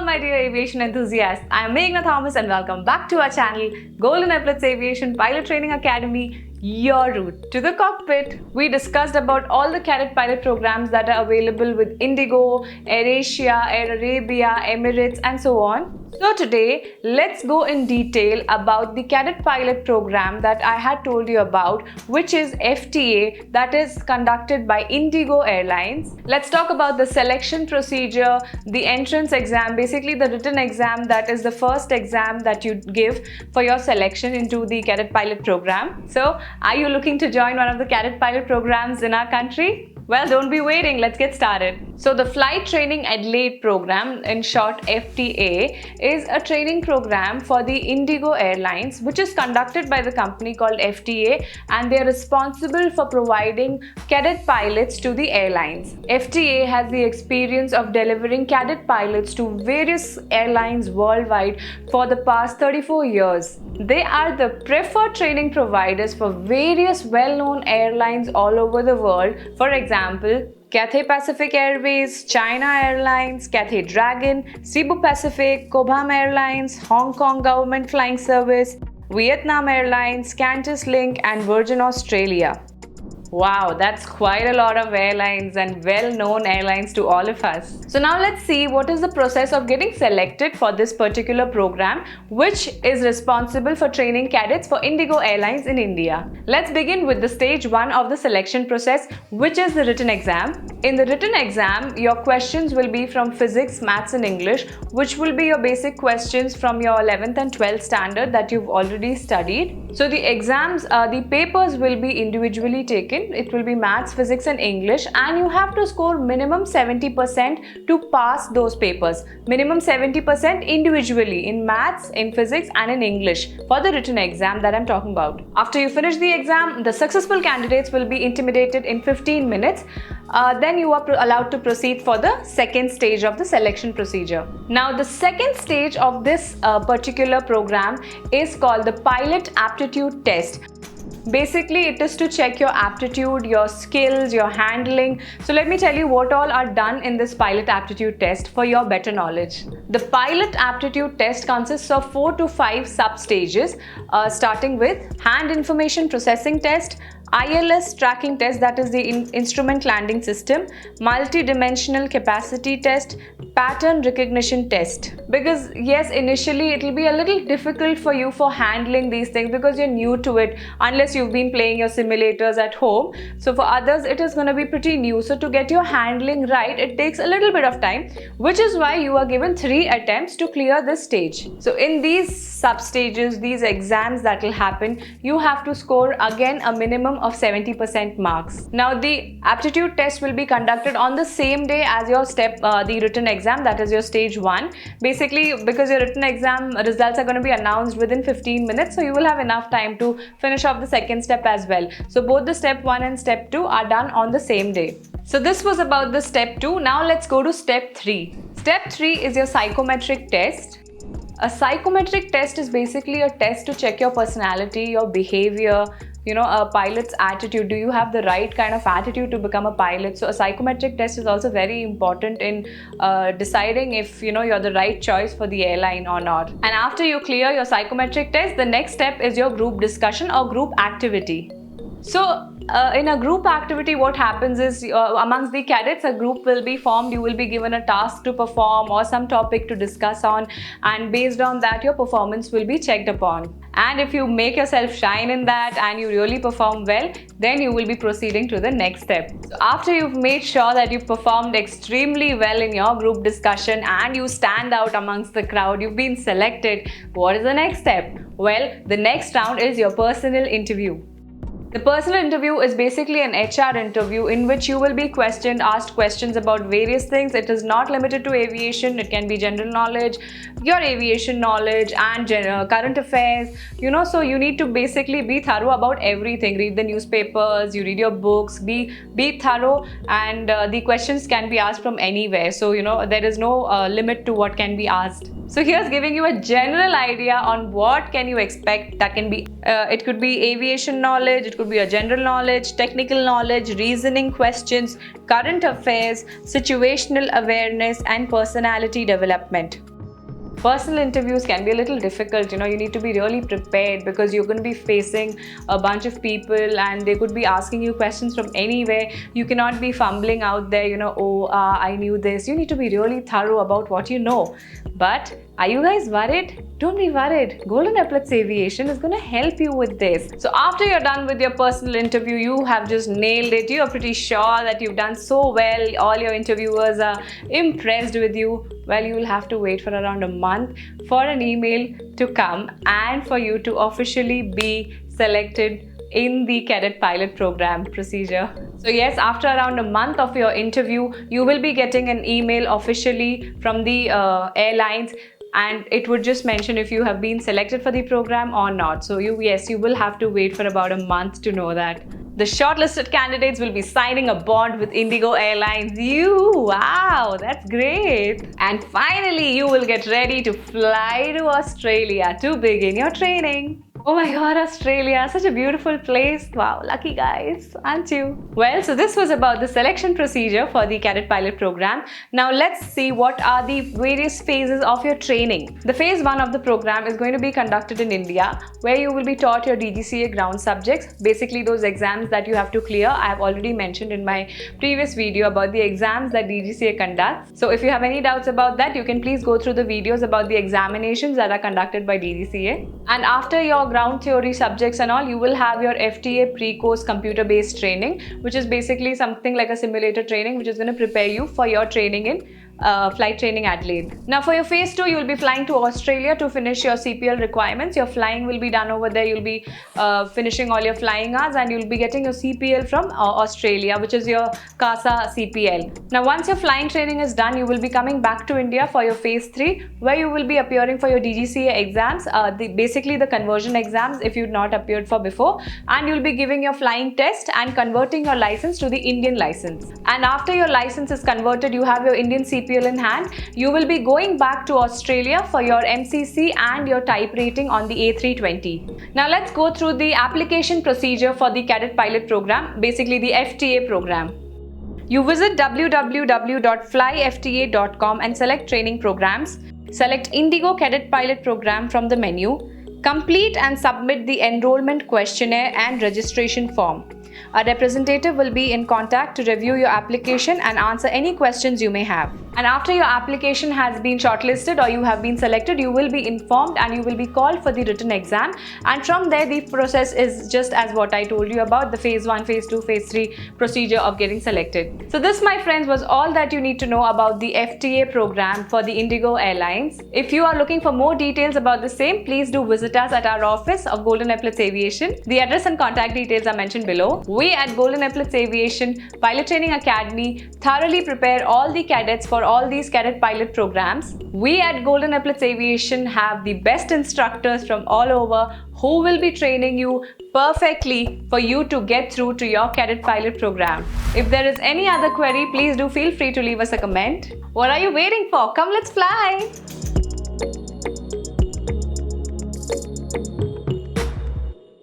all my dear aviation enthusiasts. I am Meghna Thomas and welcome back to our channel, Epaulettes Aviation Pilot Training Academy, your route to the cockpit. We discussed about all the cadet pilot programs that are available with IndiGo, AirAsia, Air Arabia, Emirates and so on. So today, let's go in detail about the cadet pilot program that I had told you about, which is FTA, that is conducted by IndiGo Airlines. Let's talk about the selection procedure, the entrance exam, basically the written exam that is the first exam that you give for your selection into the cadet pilot program. So, are you looking to join one of the cadet pilot programs in our country? Well, don't be waiting, let's get started. So the Flight Training Adelaide program, in short FTA, is a training program for the IndiGo Airlines, which is conducted by the company called FTA, and they are responsible for providing cadet pilots to the airlines. FTA has the experience of delivering cadet pilots to various airlines worldwide for the past 34 years. They are the preferred training providers for various well-known airlines all over the world. For example, Cathay Pacific Airways, China Airlines, Cathay Dragon, Cebu Pacific, Cobham Airlines, Hong Kong Government Flying Service, Vietnam Airlines, Qantas Link and Virgin Australia. Wow, that's quite a lot of airlines and well-known airlines to all of us. So now let's see what is the process of getting selected for this particular program, which is responsible for training cadets for IndiGo Airlines in India. Let's begin with the stage 1 of the selection process, which is the written exam. In the written exam, your questions will be from physics, maths and English, which will be your basic questions from your 11th and 12th standard that you've already studied. So the exams, the papers will be individually taken. It will be maths, physics and English, and you have to score minimum 70% to pass those papers. Minimum 70% individually in maths, in physics and in English for the written exam that I'm talking about. After you finish the exam, the successful candidates will be intimidated in 15 minutes. Then you are allowed to proceed for the second stage of the selection procedure. Now the second stage of this particular program is called the Pilot Aptitude Test. Basically, it is to check your aptitude, your skills, your handling. So let me tell you what all are done in this pilot aptitude test for your better knowledge. The pilot aptitude test consists of 4 to 5 sub-stages, starting with hand information processing test, ILS tracking test, that is the instrument landing system, multi-dimensional capacity test, pattern recognition test. Because yes, initially it will be a little difficult for you for handling these things because you're new to it unless you've been playing your simulators at home. So for others it is going to be pretty new. So to get your handling right, it takes a little bit of time, which is why you are given 3 attempts to clear this stage. So in these sub-stages, these exams that will happen, you have to score again a minimum of 70% marks. Now the aptitude test will be conducted on the same day as your the written exam, that is your stage 1. Basically, because your written exam results are going to be announced within 15 minutes, so you will have enough time to finish off the second step as well. So both the step 1 and step 2 are done on the same day. So this was about the step 2. Now let's go to step 3. Step 3 is your psychometric test. A psychometric test is basically a test to check your personality, your behavior, a pilot's attitude. Do you have the right kind of attitude to become a pilot? So a psychometric test is also very important in deciding if you're the right choice for the airline or not. And after you clear your psychometric test, the next step is your group discussion or group activity. So in a group activity, what happens is amongst the cadets, a group will be formed. You will be given a task to perform or some topic to discuss on, and based on that your performance will be checked upon. And if you make yourself shine in that and you really perform well, then you will be proceeding to the next step. So after you've made sure that you've performed extremely well in your group discussion and you stand out amongst the crowd, you've been selected, what is the next step? Well, the next round is your personal interview. The personal interview is basically an HR interview in which you will be asked questions about various things. It is not limited to aviation. It can be general knowledge, your aviation knowledge and current affairs. So you need to basically be thorough about everything. Read the newspapers, you read your books, be thorough, and the questions can be asked from anywhere. So there is no limit to what can be asked. So here's giving you a general idea on what can you expect. That can be, it could be aviation knowledge, it could be a general knowledge, technical knowledge, reasoning questions, current affairs, situational awareness and personality development. Personal interviews can be a little difficult. You need to be really prepared because you're going to be facing a bunch of people and they could be asking you questions from anywhere. You cannot be fumbling out there, I knew this. You need to be really thorough about what you know. But are you guys worried? Don't be worried. Golden Epaulettes Aviation is going to help you with this. So after you're done with your personal interview, you have just nailed it. You're pretty sure that you've done so well. All your interviewers are impressed with you. Well, you will have to wait for around a month for an email to come and for you to officially be selected in the cadet pilot program procedure. So yes, after around a month of your interview, you will be getting an email officially from the airlines, and it would just mention if you have been selected for the program or not. So you will have to wait for about a month to know that. The shortlisted candidates will be signing a bond with IndiGo Airlines. Wow, that's great. And finally, you will get ready to fly to Australia to begin your training. Oh my god, Australia, such a beautiful place. Wow, lucky guys, aren't you? Well, so this was about the selection procedure for the cadet pilot program. Now let's see what are the various phases of your training. The phase 1 of the program is going to be conducted in India, where you will be taught your DGCA ground subjects, basically those exams that you have to clear. I have already mentioned in my previous video about the exams that DGCA conducts. So if you have any doubts about that, you can please go through the videos about the examinations that are conducted by DGCA. And after your ground theory subjects and all, you will have your FTA pre-course computer-based training, which is basically something like a simulator training, which is going to prepare you for your training in flight training Adelaide. Now for your phase 2, you will be flying to Australia to finish your CPL requirements. Your flying will be done over there. You'll be finishing all your flying hours and you'll be getting your CPL from Australia, which is your CASA CPL. Now once your flying training is done, you will be coming back to India for your phase 3, where you will be appearing for your DGCA exams, basically the conversion exams if you've not appeared for before, and you'll be giving your flying test and converting your license to the Indian license. And after your license is converted, you have your Indian CPL in hand, you will be going back to Australia for your MCC and your type rating on the A320. Now let's go through the application procedure for the cadet pilot program, basically the FTA program. You visit www.flyfta.com and select training programs. Select IndiGo Cadet Pilot Program from the menu. Complete and submit the enrollment questionnaire and registration form. A representative will be in contact to review your application and answer any questions you may have. And after your application has been shortlisted or you have been selected, you will be informed and you will be called for the written exam. And from there, the process is just as what I told you about, the phase 1, phase 2, phase 3 procedure of getting selected. So this, my friends, was all that you need to know about the FTA program for the IndiGo Airlines. If you are looking for more details about the same, please do visit us at our office of Golden Epaulettes Aviation. The address and contact details are mentioned below. We at Golden Epaulettes Aviation Pilot Training Academy thoroughly prepare all the cadets for all these cadet pilot programs. We at Golden Epaulettes Aviation have the best instructors from all over who will be training you perfectly for you to get through to your cadet pilot program. If there is any other query, please do feel free to leave us a comment. What are you waiting for? Come, let's fly!